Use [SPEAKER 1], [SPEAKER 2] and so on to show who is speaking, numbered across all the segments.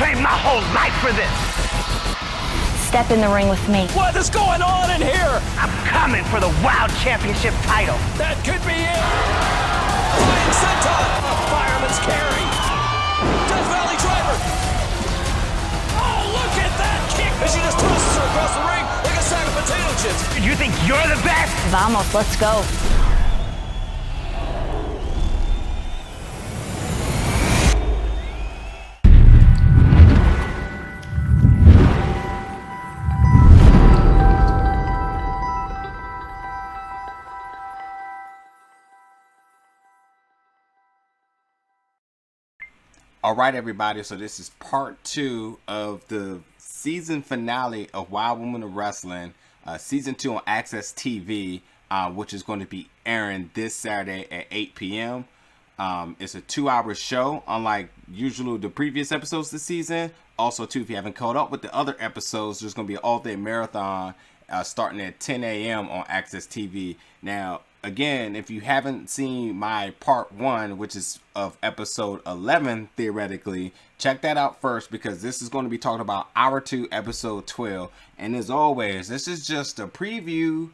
[SPEAKER 1] trained my whole life for this.
[SPEAKER 2] Step in the ring with me.
[SPEAKER 3] What is going on in here?
[SPEAKER 1] I'm coming for the Wild Championship title.
[SPEAKER 3] That could be it. Flying senton. A fireman's carry. Death Valley driver. Oh, look at that kick. And she just tosses her across the ring like a sack of potato chips.
[SPEAKER 1] You think you're the best?
[SPEAKER 2] Vamos, let's go.
[SPEAKER 4] All right, everybody. So this is part 2 of the season finale of Wild Women of Wrestling, season 2 on Access TV, which is going to be airing this Saturday at 8 p.m. It's a 2-hour show, unlike usual the previous episodes this season. Also, too, if you haven't caught up with the other episodes, there's going to be an all-day marathon starting at 10 a.m. on Access TV. Now, again, if you haven't seen my part 1, which is of episode 11, theoretically, check that out first, because this is going to be talking about hour 2, episode 12. And as always, this is just a preview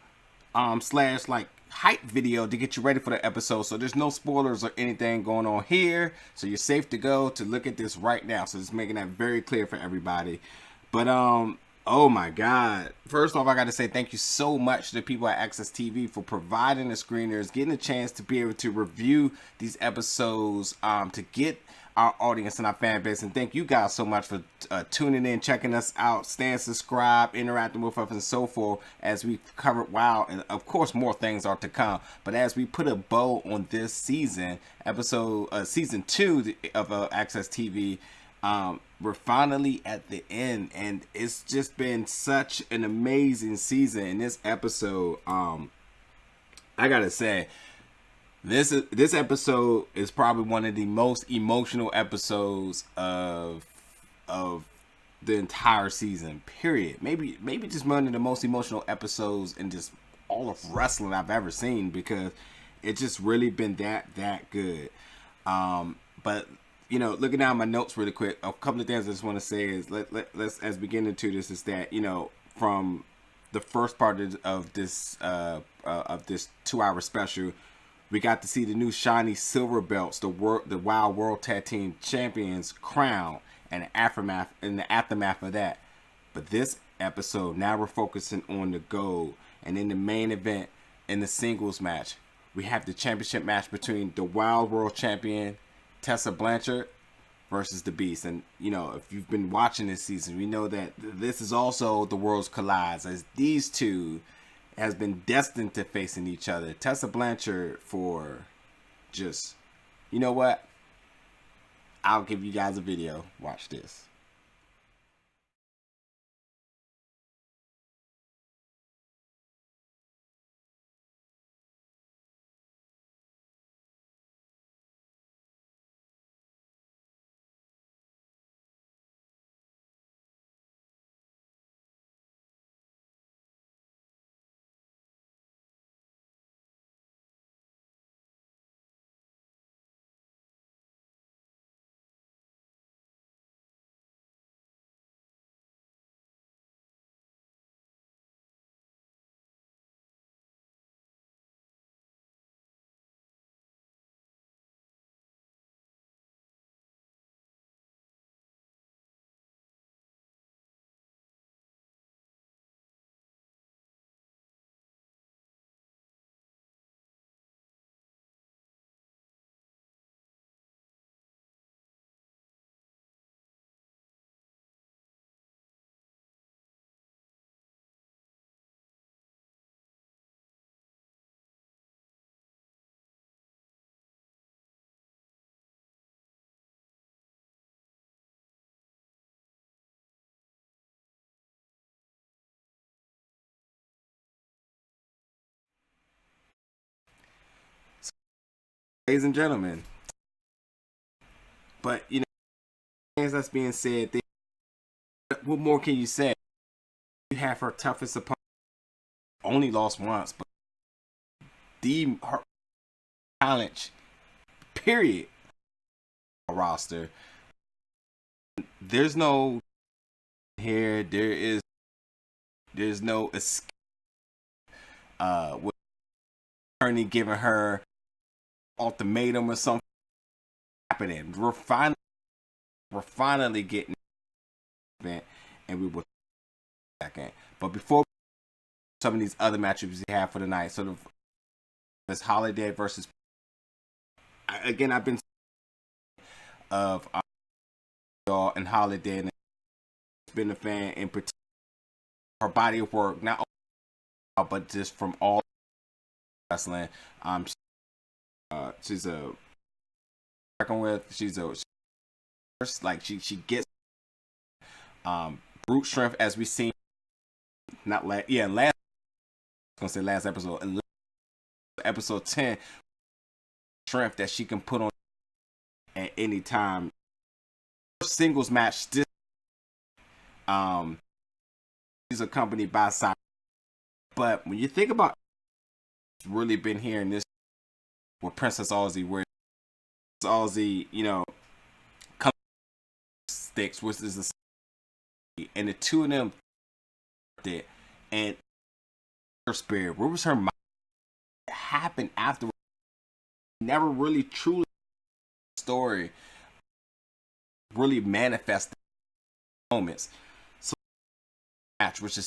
[SPEAKER 4] slash like hype video to get you ready for the episode. So there's no spoilers or anything going on here. So you're safe to go to look at this right now. So just making that very clear for everybody. But oh my God. First off, I got to say thank you so much to the people at Access TV for providing the screeners, getting a chance to be able to review these episodes, to get our audience and our fan base. And thank you guys so much for tuning in, checking us out, staying subscribed, interacting with us and so forth as we covered WoW. And of course, more things are to come. But as we put a bow on this season, season 2 of Access TV, we're finally at the end, and it's just been such an amazing season. In this episode, I gotta say, this episode is probably one of the most emotional episodes of the entire season. Period. Maybe just one of the most emotional episodes in just all of wrestling I've ever seen, because it's just really been that good. But you know, looking down my notes really quick, a couple of things I just want to say is let's as we get into this, is that, you know, from the first part of this 2-hour special, we got to see the new shiny silver belts, the Wild World Tag Team Champions crown, and the aftermath of that. But this episode, now we're focusing on the gold, and in the main event, in the singles match, we have the championship match between the Wild World Champion Tessa Blanchard versus the Beast. And you know, if you've been watching this season, we know that this is also the worlds collides, as these two has been destined to facing each other. Tessa Blanchard for just, you know what? I'll give you guys a video. Watch this. Ladies and gentlemen, but you know, as that's being said, what more can you say? You have her toughest opponent, only lost once, but her challenge, period, roster. there's no here. There's no escape. With attorney giving her ultimatum or something happening. We're finally getting event, and we will second. But before some of these other matchups we have for the night, sort of this Holiday versus again, I've been of y'all and Holiday, and been a fan in particular her body of work, not only but just from all wrestling. She's a working with. She's like she gets brute strength as we seen. Not last, yeah, last. I was gonna say last episode, and episode 10, strength that she can put on at any time. Singles match. This she's accompanied by Simon. But when you think about, it's really been here in this with Princess Aussie, where Aussie, comes sticks, which is the and the two of them did, and her spirit, where was her mind? It happened afterwards. Never really truly story really manifested moments. So match, which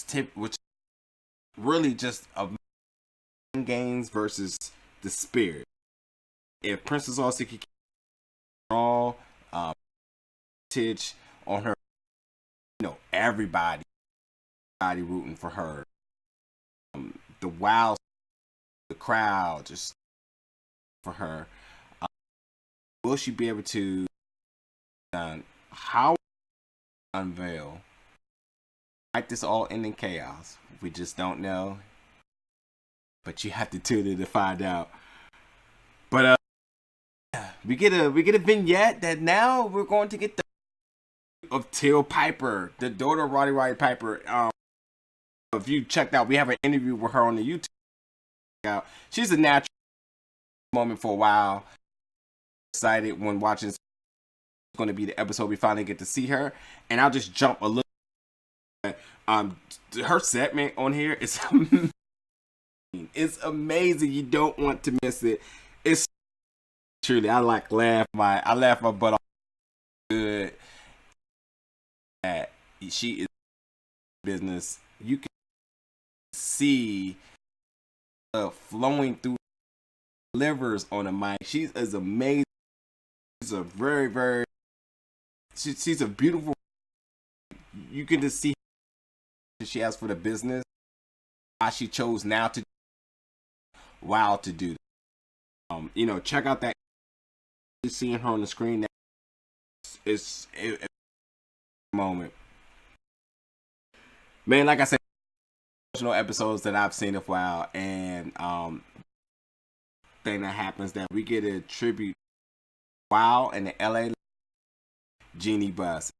[SPEAKER 4] really just a gains versus the spirit. If Princess Aussie could all on her, everybody rooting for her. The wow, the crowd just for her. Will she be able to how unveil? Might this all end in chaos? We just don't know. But you have to tune in to find out. But we get a vignette that now we're going to get the of Till Piper, the daughter of Roddy Piper. If you checked out, we have an interview with her on the YouTube. She's a natural moment for a while. Excited when watching. It's going to be the episode we finally get to see her, and I'll just jump a little. Her segment on here is amazing. It's amazing. You don't want to miss it. It's truly, I laugh my butt off. Good. That she is business. You can see flowing through livers on the mic. She is amazing. She's a very, very. She's a beautiful. You can just see she has for the business. Why she chose now to. Wow, to do. Check out that. Seeing her on the screen. It's moment. Man, like I said, episodes that I've seen a while, and thing that happens that we get a tribute. Wow, and the LA Genie Bus.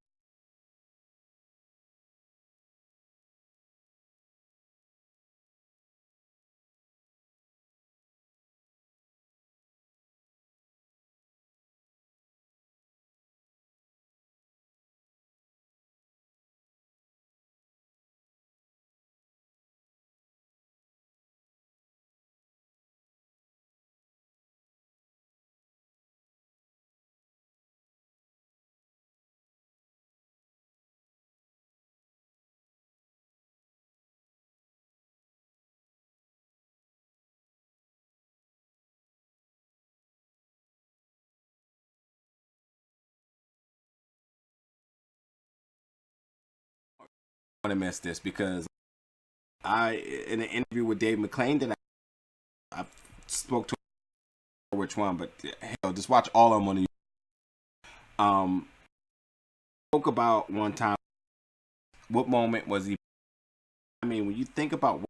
[SPEAKER 4] I want to miss this because in an interview with Dave McClain that I spoke to which one, but hell, just watch all of them on the spoke about one time what moment was he. I mean, when you think about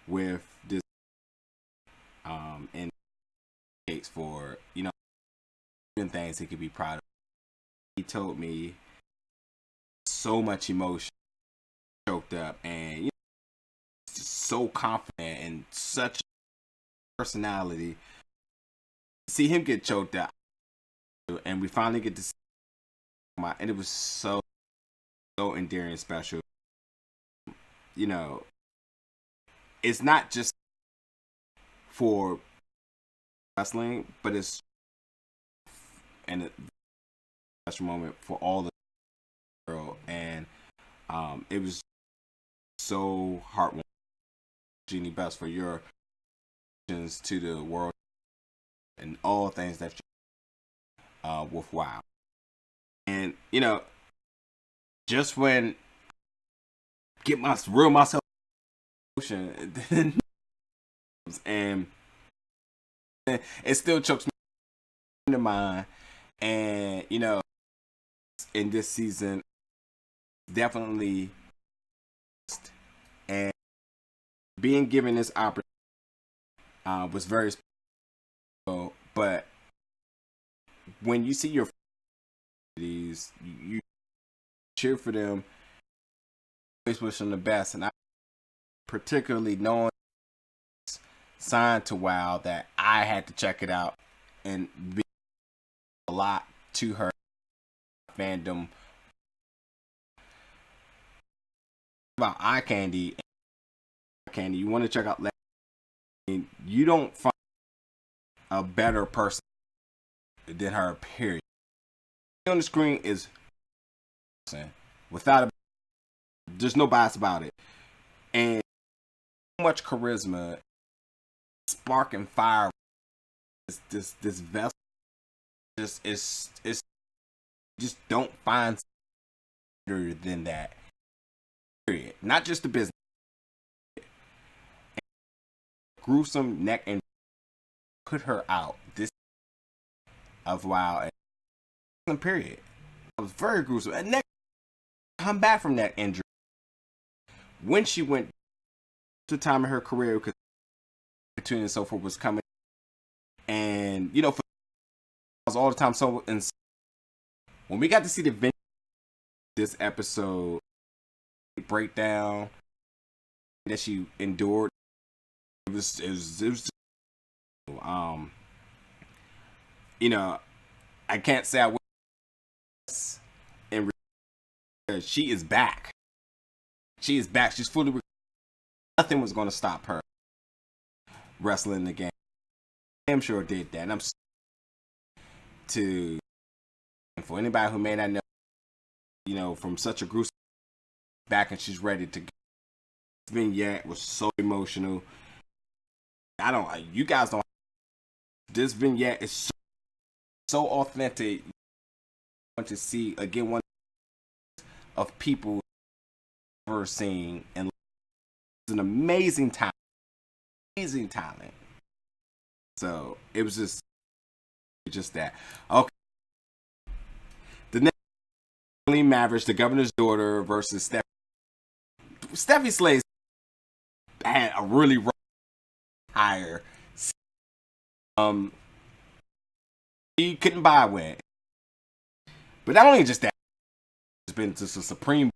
[SPEAKER 4] with this and takes for things he could be proud of, he told me so much emotion choked up, and just so confident and such personality. See him get choked up, and we finally get to see and it was so endearing and special. You know, it's not just for wrestling, but it's and a special moment for all the girl, and it was so heartwarming. Jeannie Best, for your to the world and all things that you with WoW. And you know, just when get my real myself and it still chokes me in the mind. And you know, in this season, definitely, and being given this opportunity was very special. But when you see your you cheer for them, always wish them the best. And I particularly knowing signed to WoW that I had to check it out and be a lot to her fandom about eye candy. You want to check out you don't find a better person than her, period. On the screen is without there's no bias about it, and so much charisma, spark and fire. This vessel is just don't find better than that, period. Not just the business, gruesome neck and put her out this of WoW, and period. I was very gruesome. And neck come back from that injury when she went to the time of her career, because opportunity and so forth was coming, and you know, for all the time. So, and when we got to see the this episode breakdown that she endured, it was you know, I can't say I was, and she is back. She is back. She's fully. Nothing was going to stop her wrestling again. I'm sure it did that. And I'm to, and for anybody who may not know, you know, from such a gruesome back, and she's ready to go. This vignette was so emotional. You guys don't. This vignette is so authentic. I want to see again one of people ever seen, and it's an amazing talent. So it was just that. Okay. The next, Abilene Maverick, the governor's daughter, versus Stephy Slays had a really rough hire. He couldn't buy a win. But not only just that, it's been just a supreme,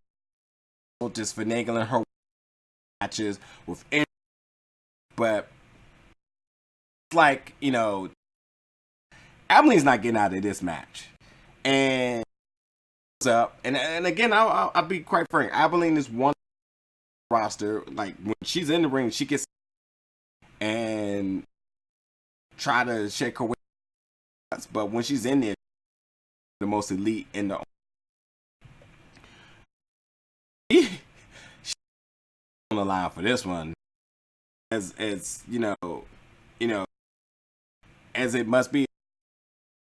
[SPEAKER 4] just finagling her matches with, but like, you know, Abilene's not getting out of this match, and what's up? And again, I'll be quite frank. Abilene is one roster. Like when she's in the ring, she gets and try to shake her way, but when she's in there, the most elite in the. She's on the line for this one, as you know, as it must be,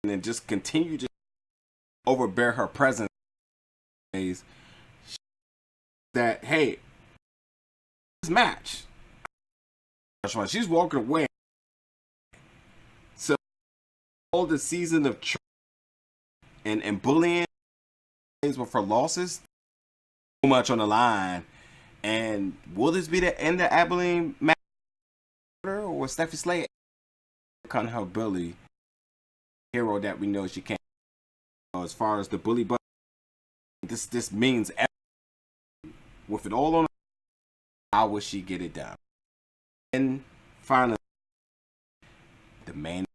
[SPEAKER 4] and then just continue to overbear her presence. That hey, this match, she's walking away. So all the season of and bullying with her losses, so much on the line. And will this be the end of Abilene Maverick, or will Stephy Slays become her bully hero that we know she can? As far as the bully, but this means everything. With it all on, how will she get it done? And finally, the main